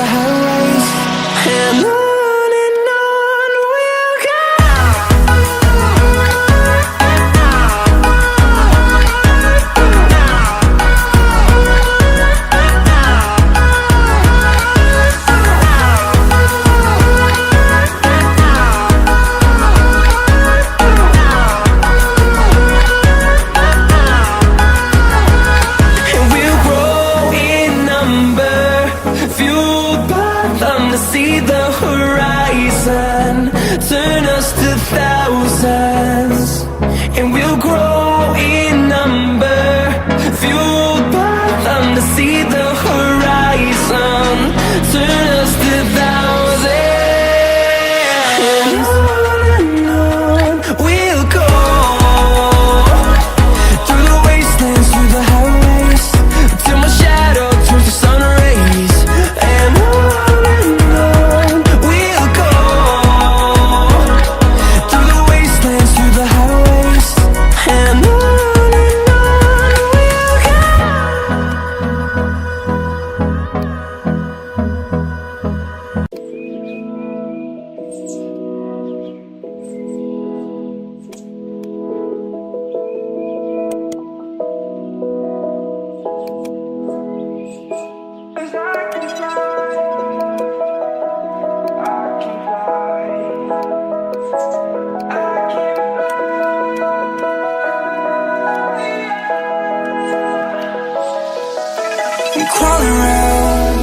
the highways, and on we'll go. And we'll grow in number, fueled by them to see the horizon, turn us to thousands. And we'll grow in number, fueled by them to see the horizon, turn us to thousands. And on we'll go, through the wastelands, through the highways, till my shadow turns to sun rays. And on we'll go, through the wastelands, through the highways, and on we'll go. I'm crawling around,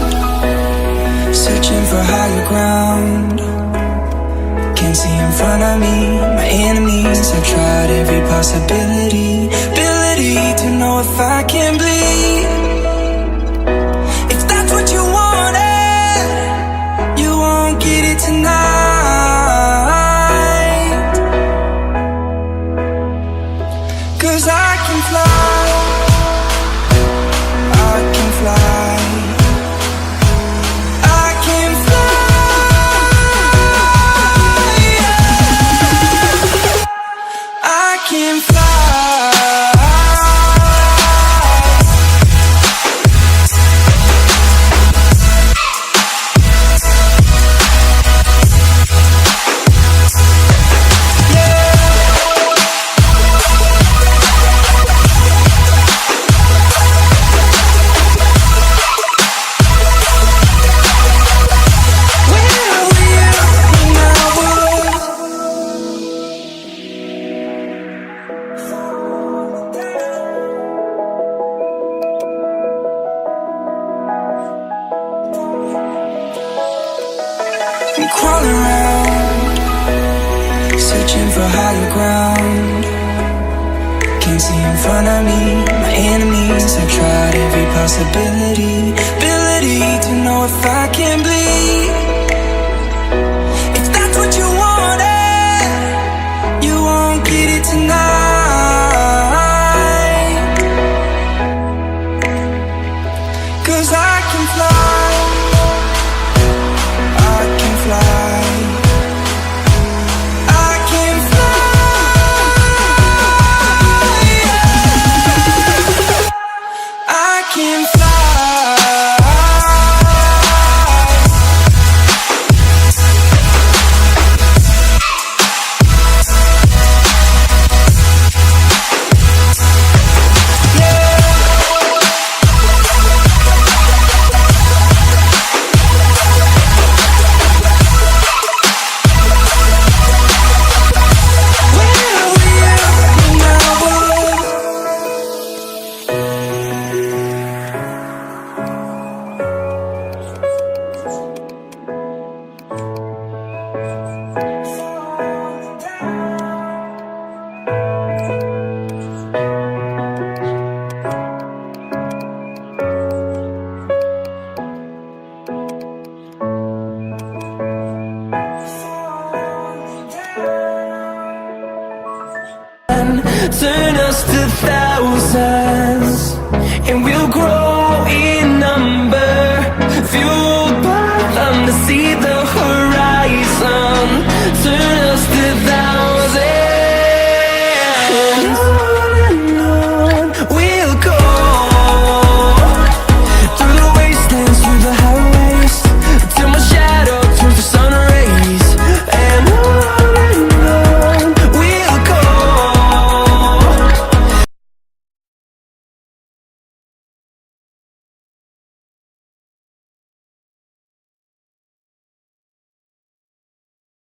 searching for higher ground. Can't see in front of me, my enemies. I've tried every possibility, ability to know if I can bleed. If that's what you wanted, you won't get it tonight. 'Cause I can fly, I can fly, I can fly, yeah. I can fly. I'm crawling around, searching for higher ground. Can't see in front of me, my enemies. I've tried every possibility, ability to know if I can bleed. If that's what you wanted, you won't get it tonight. 'Cause I can fly,